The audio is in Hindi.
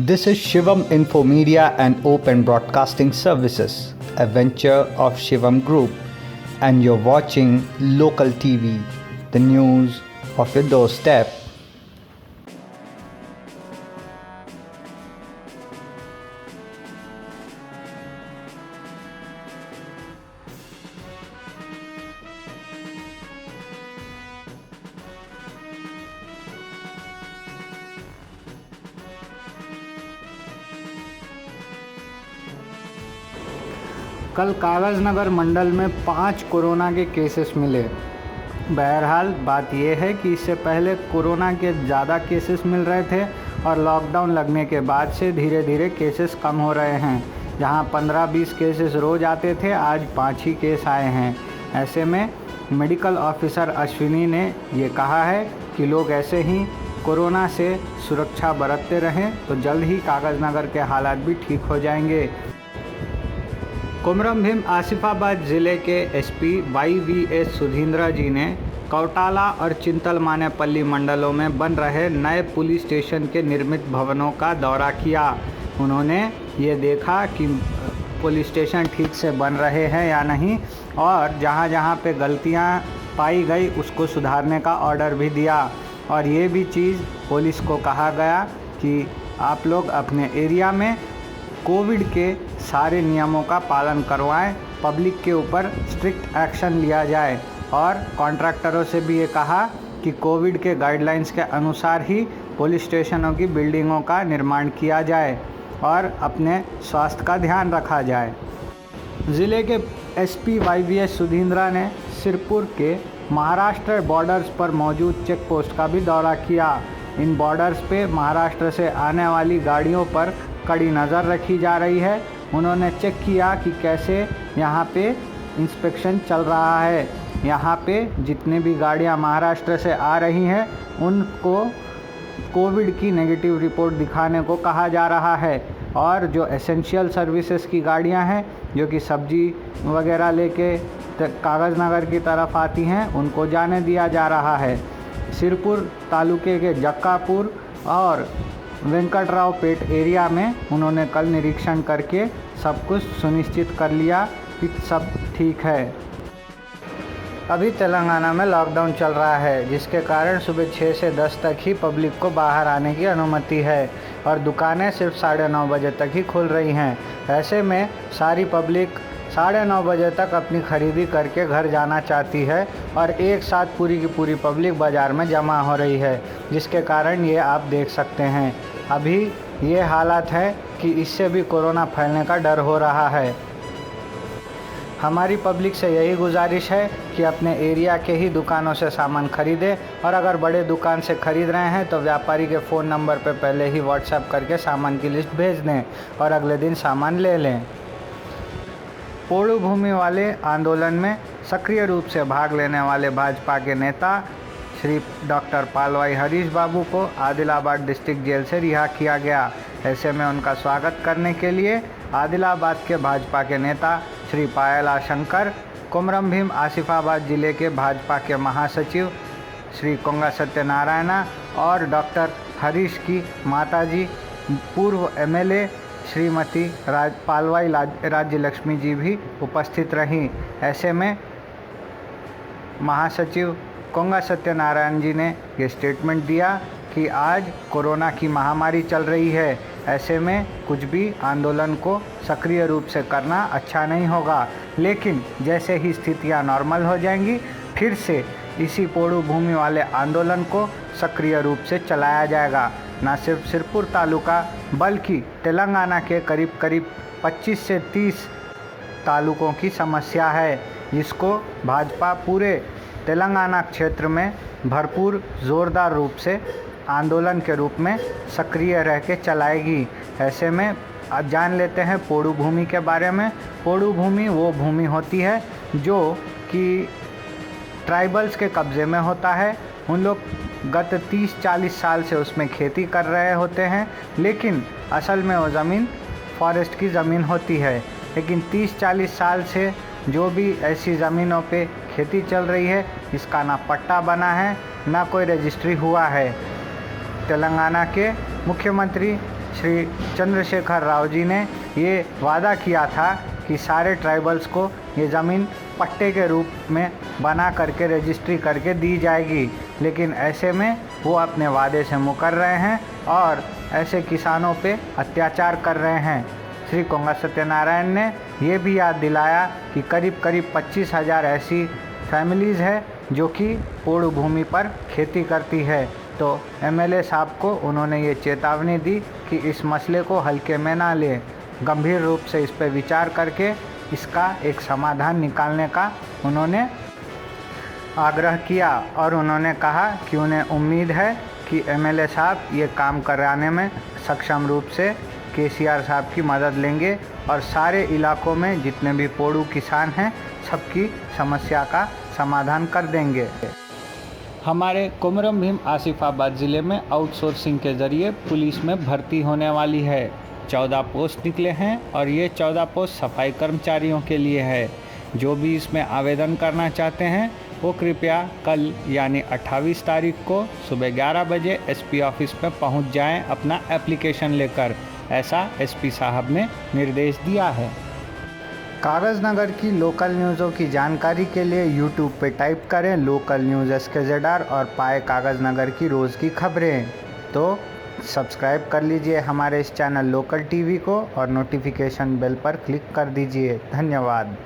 This is Shivam Info Media and Open Broadcasting Services, a venture of Shivam Group, and you're watching Local TV, the news of your doorstep. कल कागज़नगर मंडल में 5 कोरोना के केसेस मिले। बहरहाल बात यह है कि इससे पहले कोरोना के ज़्यादा केसेस मिल रहे थे और लॉकडाउन लगने के बाद से धीरे धीरे केसेस कम हो रहे हैं। जहां 15-20 केसेस रोज़ आते थे, आज 5 ही केस आए हैं। ऐसे में मेडिकल ऑफिसर अश्विनी ने ये कहा है कि लोग ऐसे ही कोरोना से सुरक्षा बरतते रहें तो जल्द ही कागज़नगर के हालात भी ठीक हो जाएंगे। कुमरम भीम आसिफाबाद ज़िले के एसपी YVS सुधींद्रा जी ने कौटाला और चिंतल मानेपल्ली मंडलों में बन रहे नए पुलिस स्टेशन के निर्मित भवनों का दौरा किया। उन्होंने ये देखा कि पुलिस स्टेशन ठीक से बन रहे हैं या नहीं, और जहाँ जहाँ पे गलतियाँ पाई गई उसको सुधारने का ऑर्डर भी दिया। और ये भी चीज़ पुलिस को कहा गया कि आप लोग अपने एरिया में कोविड के सारे नियमों का पालन करवाएं, पब्लिक के ऊपर स्ट्रिक्ट एक्शन लिया जाए। और कॉन्ट्रैक्टरों से भी ये कहा कि कोविड के गाइडलाइंस के अनुसार ही पुलिस स्टेशनों की बिल्डिंगों का निर्माण किया जाए और अपने स्वास्थ्य का ध्यान रखा जाए। ज़िले के एसपी YVS सुधींद्रा ने सिरपुर के महाराष्ट्र बॉर्डर्स पर मौजूद चेक पोस्ट का भी दौरा किया। इन बॉर्डर्स पे महाराष्ट्र से आने वाली गाड़ियों पर कड़ी नज़र रखी जा रही है। उन्होंने चेक किया कि कैसे यहाँ पे इंस्पेक्शन चल रहा है। यहाँ पे जितने भी गाड़ियाँ महाराष्ट्र से आ रही हैं उनको कोविड की नेगेटिव रिपोर्ट दिखाने को कहा जा रहा है, और जो एसेंशियल सर्विसेज की गाड़ियाँ हैं जो कि सब्जी वगैरह लेके कागज़नगर की तरफ आती हैं उनको जाने दिया जा रहा है। सिरपुर तालुके के जक्कापुर और वेंकटराव पेट एरिया में उन्होंने कल निरीक्षण करके सब कुछ सुनिश्चित कर लिया कि सब ठीक है। अभी तेलंगाना में लॉकडाउन चल रहा है, जिसके कारण सुबह 6 से 10 तक ही पब्लिक को बाहर आने की अनुमति है और दुकानें सिर्फ 9:30 बजे तक ही खुल रही हैं। ऐसे में सारी पब्लिक 9:30 बजे तक अपनी ख़रीदी करके घर जाना चाहती है और एक साथ पूरी की पूरी पब्लिक बाज़ार में जमा हो रही है, जिसके कारण ये आप देख सकते हैं। अभी ये हालात है कि इससे भी कोरोना फैलने का डर हो रहा है। हमारी पब्लिक से यही गुजारिश है कि अपने एरिया के ही दुकानों से सामान खरीदें, और अगर बड़े दुकान से ख़रीद रहे हैं तो व्यापारी के फ़ोन नंबर पर पहले ही व्हाट्सएप करके सामान की लिस्ट भेज दें और अगले दिन सामान ले लें। पोड़ू भूमि वाले आंदोलन में सक्रिय रूप से भाग लेने वाले भाजपा के नेता श्री डॉक्टर पालवाई हरीश बाबू को आदिलाबाद डिस्ट्रिक्ट जेल से रिहा किया गया। ऐसे में उनका स्वागत करने के लिए आदिलाबाद के भाजपा के नेता श्री पायला शंकर, कुमरम भीम आसिफाबाद ज़िले के भाजपा के महासचिव श्री कोंगा सत्यनारायणा और डॉक्टर हरीश की माताजी पूर्व MLA श्रीमती पालवाई राज्य लक्ष्मी जी भी उपस्थित रहीं। ऐसे में महासचिव कोंगा सत्यनारायण जी ने ये स्टेटमेंट दिया कि आज कोरोना की महामारी चल रही है, ऐसे में कुछ भी आंदोलन को सक्रिय रूप से करना अच्छा नहीं होगा, लेकिन जैसे ही स्थितियां नॉर्मल हो जाएंगी फिर से इसी पोड़ू भूमि वाले आंदोलन को सक्रिय रूप से चलाया जाएगा। न सिर्फ सिरपुर तालुका बल्कि तेलंगाना के करीब करीब 25 से 30 तालुकों की समस्या है, जिसको भाजपा पूरे तेलंगाना क्षेत्र में भरपूर ज़ोरदार रूप से आंदोलन के रूप में सक्रिय रह के चलाएगी। ऐसे में अब जान लेते हैं पोड़ू भूमि के बारे में। पोड़ू भूमि वो भूमि होती है जो कि ट्राइबल्स के कब्ज़े में होता है। उन लोग गत 30-40 साल से उसमें खेती कर रहे होते हैं, लेकिन असल में वो ज़मीन फॉरेस्ट की ज़मीन होती है। लेकिन 30-40 साल से जो भी ऐसी ज़मीनों पे खेती चल रही है, इसका ना पट्टा बना है ना कोई रजिस्ट्री हुआ है। तेलंगाना के मुख्यमंत्री श्री चंद्रशेखर राव जी ने ये वादा किया था कि सारे ट्राइबल्स को ये ज़मीन पट्टे के रूप में बना करके रजिस्ट्री करके दी जाएगी, लेकिन ऐसे में वो अपने वादे से मुकर रहे हैं और ऐसे किसानों पे अत्याचार कर रहे हैं। श्री कोंगा सत्यनारायण ने ये भी याद दिलाया कि करीब 25,000 ऐसी फैमिलीज़ है जो कि पोड़ू भूमि पर खेती करती है। तो एमएलए साहब को उन्होंने ये चेतावनी दी कि इस मसले को हल्के में ना लें, गंभीर रूप से इस पर विचार करके इसका एक समाधान निकालने का उन्होंने आग्रह किया और उन्होंने कहा कि उन्हें उम्मीद है कि एमएलए साहब ये काम कराने में सक्षम रूप से केसीआर साहब की मदद लेंगे और सारे इलाकों में जितने भी पोड़ू किसान हैं सबकी समस्या का समाधान कर देंगे। हमारे कुमरम भीम आसिफाबाद ज़िले में आउटसोर्सिंग के ज़रिए पुलिस में भर्ती होने वाली है। 14 पोस्ट निकले हैं और ये 14 पोस्ट सफाई कर्मचारियों के लिए है। जो भी इसमें आवेदन करना चाहते हैं वो कृपया कल यानी 28 तारीख को सुबह 11 बजे एसपी ऑफिस में पहुंच जाएं अपना एप्लीकेशन लेकर, ऐसा एसपी साहब ने निर्देश दिया है। कागज़ नगर की लोकल न्यूज़ों की जानकारी के लिए यूट्यूब पे टाइप करें लोकल न्यूज़ SKZR और पाए कागज़ नगर की रोज़ की खबरें। तो सब्सक्राइब कर लीजिए हमारे इस चैनल लोकल टीवी को और नोटिफिकेशन बेल पर क्लिक कर दीजिए। धन्यवाद।